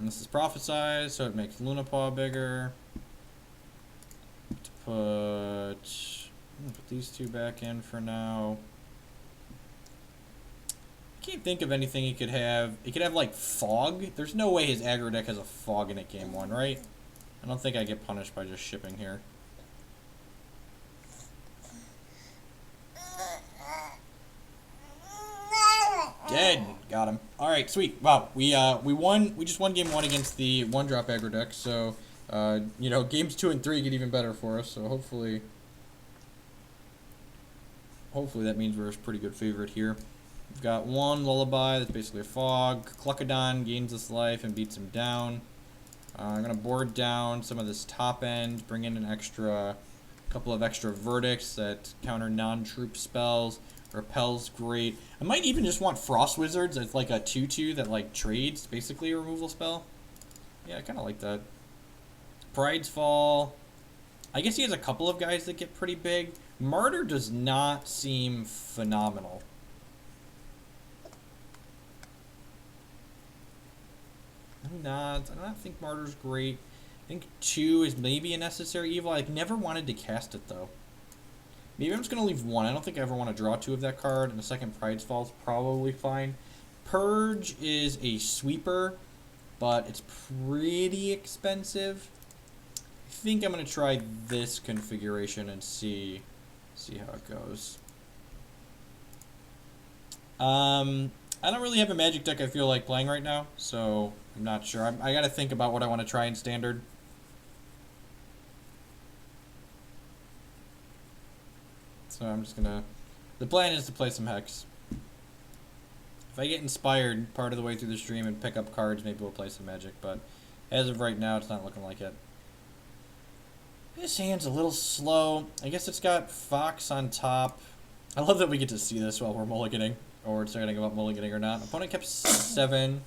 And this is prophesized, so it makes Lunapaw bigger. I'm gonna put these two back in for now. I can't think of anything he could have. He could have, like, Fog. There's no way his aggro deck has a Fog in it game 1, right? I don't think I get punished by just shipping here. Dead. Got him. Alright, sweet. Wow. We won. We just won game 1 against the 1-drop aggro deck, so, you know, games 2 and 3 get even better for us, so hopefully that means we're a pretty good favorite here. We've got 1 Lullaby, that's basically a Fog. Cluckadon gains this life and beats him down. I'm going to board down some of this top end, bring in a couple of extra verdicts that counter non-troop spells. Repel's great. I might even just want Frost Wizards as like a 2/2 that like trades, basically a removal spell. Yeah, I kind of like that. Pride's Fall. I guess he has a couple of guys that get pretty big. Martyr does not seem phenomenal. I do not think Martyr's great. I think 2 is maybe a necessary evil. I've never wanted to cast it, though. Maybe I'm just going to leave 1. I don't think I ever want to draw 2 of that card, and the second Pride's Fall is probably fine. Purge is a sweeper, but it's pretty expensive. I think I'm going to try this configuration and see how it goes. I don't really have a Magic deck I feel like playing right now, so I'm not sure. I got to think about what I want to try in Standard. So I'm just gonna... The plan is to play some Hex. If I get inspired part of the way through the stream and pick up cards, maybe we'll play some Magic, but as of right now, it's not looking like it. This hand's a little slow. I guess it's got Fox on top. I love that we get to see this while we're mulliganing, or we're deciding about mulliganing or not. Opponent kept 7.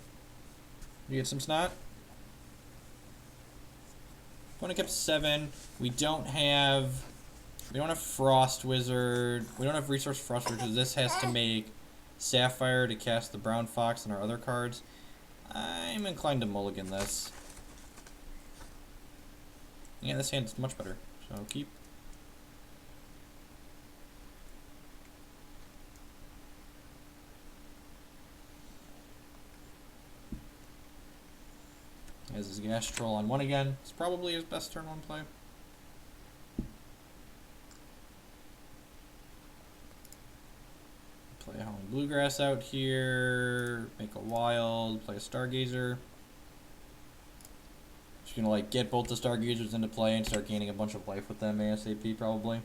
You get some snot? Opponent kept 7. We don't have Frost Wizard. We don't have Resource Frost Wizard because this has to make Sapphire to cast the Brown Fox and our other cards. I'm inclined to mulligan this. Yeah, this hand's much better, so I'll keep. Has his Gas Troll on 1 again. It's probably his best turn 1 play. Play a Howling Bluegrass out here. Make a Wild. Play a Stargazer. Just gonna like get both the Stargazers into play and start gaining a bunch of life with them ASAP probably.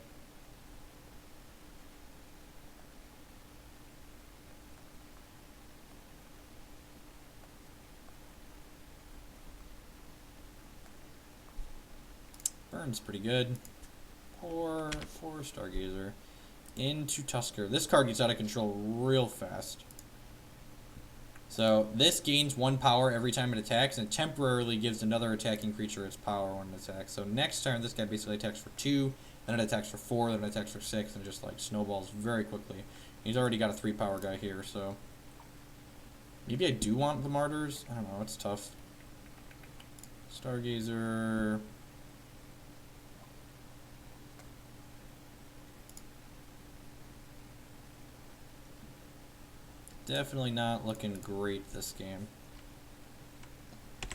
Burn's pretty good. Poor Stargazer. Into Tusker. This card gets out of control real fast. So this gains 1 power every time it attacks, and it temporarily gives another attacking creature its power when it attacks. So next turn, this guy basically attacks for 2, then it attacks for 4, then it attacks for 6, and just like snowballs very quickly. He's already got a 3 power guy here, so maybe I do want the Martyrs. I don't know, it's tough. Stargazer. Definitely not looking great this game. If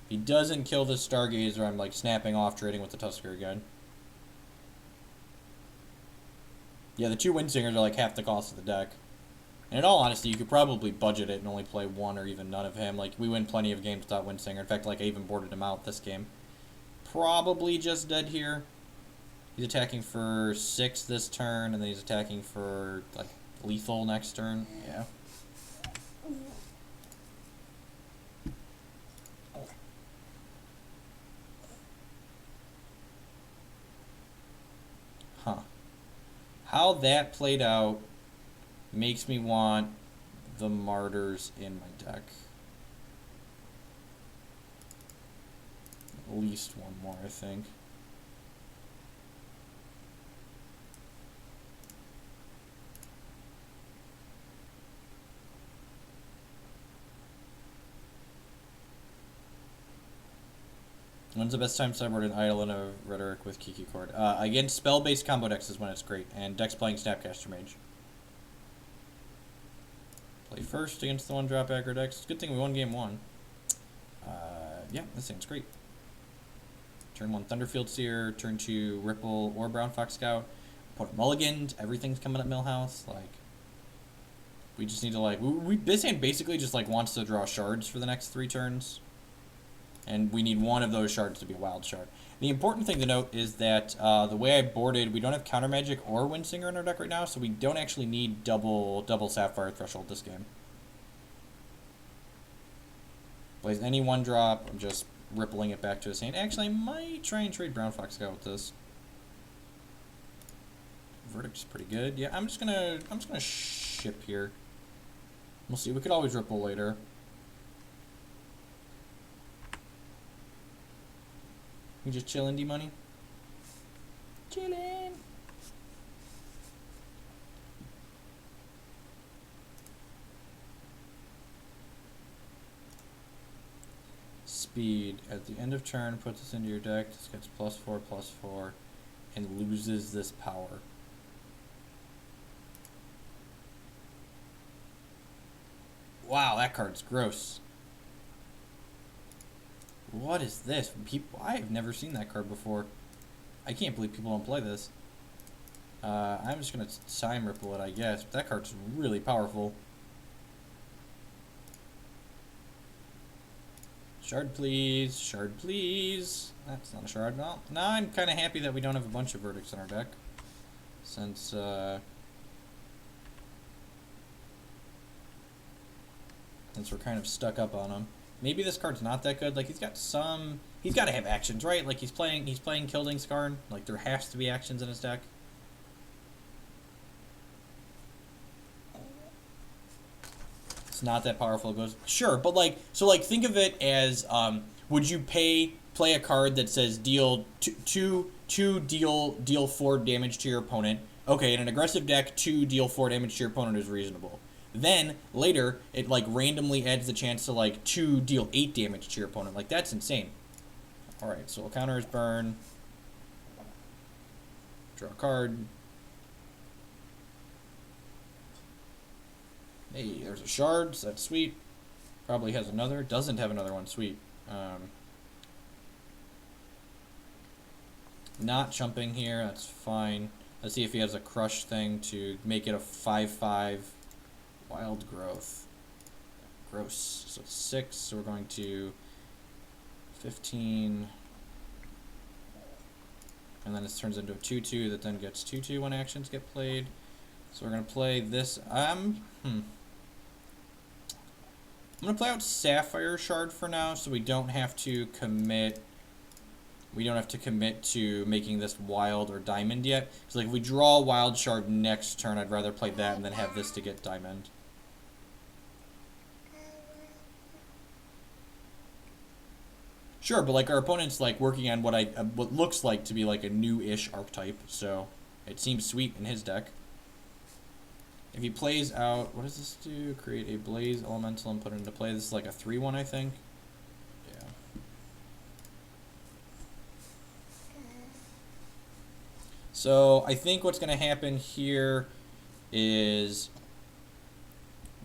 he doesn't kill this Stargazer, I'm like snapping off trading with the Tusker again. Yeah, the 2 Windsingers are like half the cost of the deck. And in all honesty, you could probably budget it and only play 1 or even none of him. Like, we win plenty of games without Windsinger. In fact, like, I even boarded him out this game. Probably just dead here. He's attacking for 6 this turn, and then he's attacking for, like, lethal next turn. Yeah. Huh. How that played out makes me want the Martyrs in my deck. At least 1 more, I think. When's the best time to sideboard an Idol and a Rhetoric with Kiki Chord? Against spell-based combo decks is when it's great, and decks playing Snapcaster Mage. Play first against the one-drop aggro decks. It's a good thing we won game 1. Yeah, this thing's great. Turn 1 Thunderfield Seer, turn 2 Ripple or Brown Fox Scout. Put mulliganed, everything's coming up Millhouse. Like, we just need to this hand basically just wants to draw shards for the next 3 turns. And we need one of those shards to be a wild shard. The important thing to note is that the way I boarded, we don't have Counter Magic or Windsinger in our deck right now, so we don't actually need double Sapphire Threshold this game. Plays any 1-drop, I'm just rippling it back to his hand. Actually, I might try and trade Brown Fox Scout with this. Verdict's pretty good. Yeah, I'm just gonna ship here. We'll see. We could always ripple later. You just chillin', D-Money? Chillin'. Speed. At the end of turn, put this into your deck. This gets +4/+4 and loses this power. Wow, that card's gross. What is this? People, I have never seen that card before. I can't believe people don't play this. I'm just gonna time ripple it, I guess. But that card's really powerful. Shard, please. Shard, please. That's not a shard. Well, now I'm kind of happy that we don't have a bunch of verdicts in our deck, since we're kind of stuck up on him. Maybe this card's not that good. Like, he's got to have actions, right? Like, he's playing Kilding Skarn. Like, there has to be actions in his deck. It's not that powerful. It goes, sure, but think of it as, would you play a card that says deal deal 4 damage to your opponent? Okay, in an aggressive deck, 2 deal 4 damage to your opponent is reasonable. Then, later, it, randomly adds the chance to, 2 deal 8 damage to your opponent. Like, that's insane. Alright, so we'll counter his burn. Draw a card. Hey, there's a shard, so that's sweet. Probably has another. Doesn't have another one, sweet. Not jumping here, that's fine. Let's see if he has a crush thing to make it a 5/5. Wild Growth. Gross. So it's 6, so we're going to 15. And then this turns into a 2/2 that then gets 2/2 when actions get played. So we're going to play this. I'm going to play out Sapphire Shard for now, so we don't have to commit. We don't have to commit to making this Wild or Diamond yet. So if we draw Wild Shard next turn, I'd rather play that and then have this to get Diamond. Sure, but our opponent's working on what looks like to be a new-ish archetype, so it seems sweet in his deck. If he plays out, what does this do? Create a Blaze Elemental and put it into play. This is a 3/1, I think. Yeah. So I think what's going to happen here is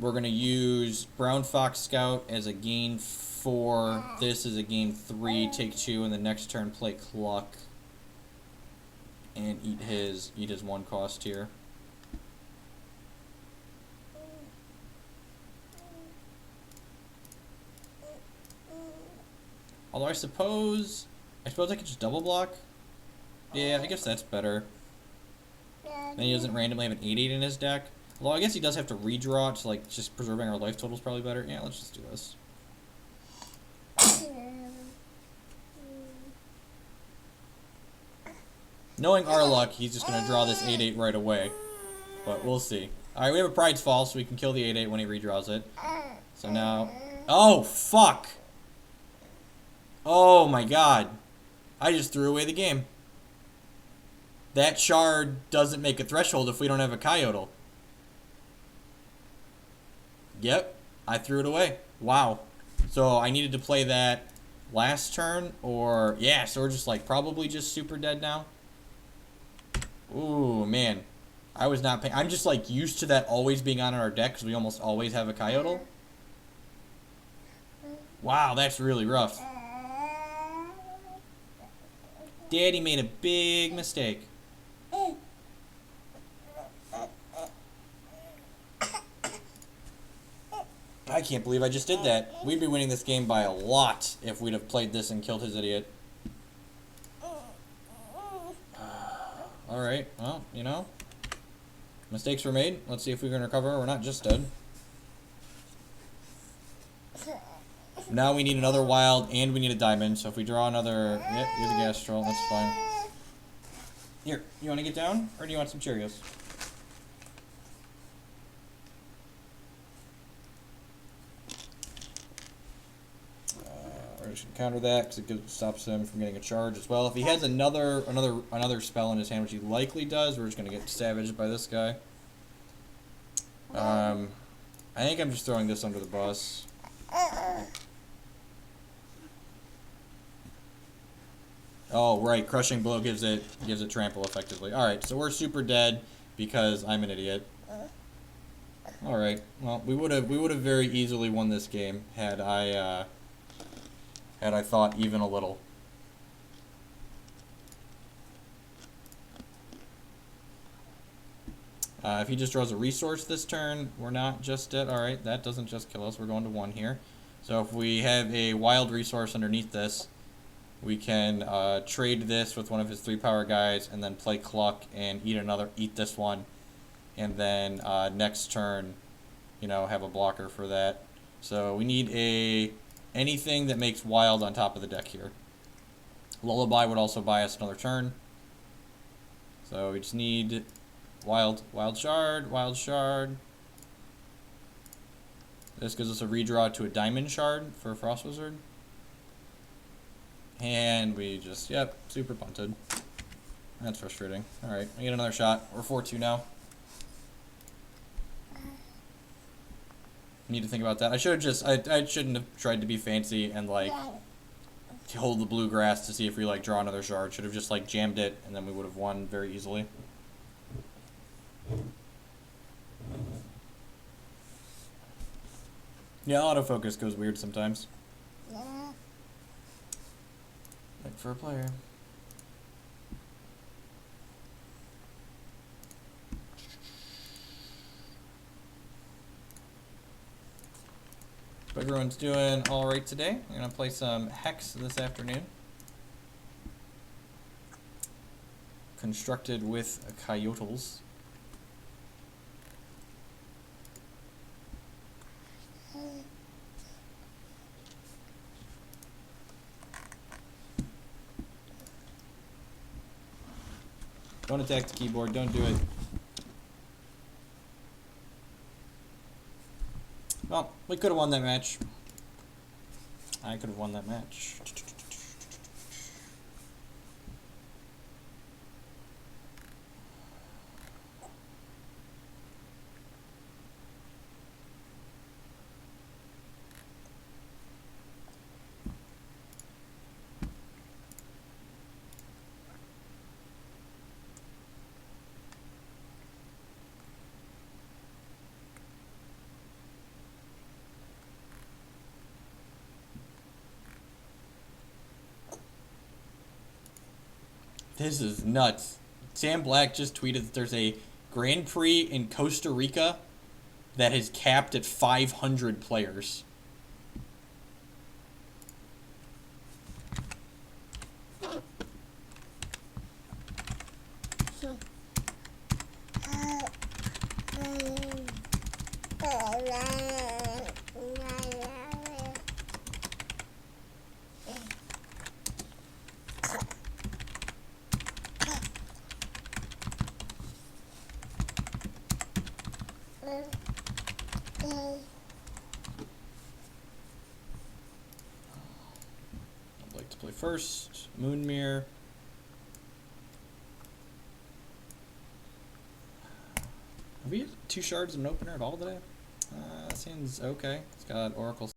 we're going to use Brown Fox Scout as a gain 4. This is a gain 3. Take 2, and the next turn play Cluck and eat his 1 cost here. Although I suppose I could just double block. Yeah, I guess that's better. Then he doesn't randomly have an 8/8 in his deck. Although I guess he does have to redraw it, so just preserving our life total is probably better. Yeah, let's just do this. Knowing our luck, he's just going to draw this 8/8 right away. But we'll see. Alright, we have a Pride's Fall, so we can kill the 8/8 when he redraws it. So now... Oh, fuck! Oh my god. I just threw away the game. That shard doesn't make a threshold if we don't have a Coyotle. Yep, I threw it away. Wow. So I needed to play that last turn, or yeah, so we're just like probably just super dead now. Ooh, man. I was not paying. I'm just like used to that always being on our deck because we almost always have a Coyotle. Wow, that's really rough. Daddy made a big mistake. I can't believe I just did that. We'd be winning this game by a lot if we'd have played this and killed his idiot. Alright, well, you know. Mistakes were made. Let's see if we can recover. We're not just dead. Now we need another wild and we need a diamond. So if we draw another... Yep, you're the gas troll. That's fine. Here, you want to get down? Or do you want some Cheerios? We're just gonna counter that because it stops him from getting a charge as well. If he has another spell in his hand, which he likely does, we're just gonna get savaged by this guy. I think I'm just throwing this under the bus. Oh right, crushing blow gives it trample effectively. All right, so we're super dead because I'm an idiot. All right, well we would have very easily won this game had I thought even a little. If he just draws a resource this turn, we're not just dead. Alright, that doesn't just kill us. We're going to 1 here. So if we have a wild resource underneath this, we can trade this with one of his 3-power guys and then play Cluck and eat this one. And then next turn, you know, have a blocker for that. So we need anything that makes wild on top of the deck here. Lullaby would also buy us another turn. So we just need wild shard. This gives us a redraw to a diamond shard for Frost Wizard. And we just, yep, super punted. That's frustrating. Alright, I get another shot. We're 4-2 now. Need to think about that. I should have just, I shouldn't have tried to be fancy and like hold the bluegrass to see if we like draw another shard. Should have just like jammed it and then we would have won very easily. Yeah, autofocus goes weird sometimes. Like for a player. Everyone's doing alright today. I'm going to play some Hex this afternoon. Constructed with Coyotles. Don't attack the keyboard, don't do it. Well, we could have won that match. I could have won that match. This is nuts. Sam Black just tweeted that there's a Grand Prix in Costa Rica that is capped at 500 players. I'd like to play first. Moonmere. Have we had 2 shards of an opener at all today? That seems okay. It's got Oracle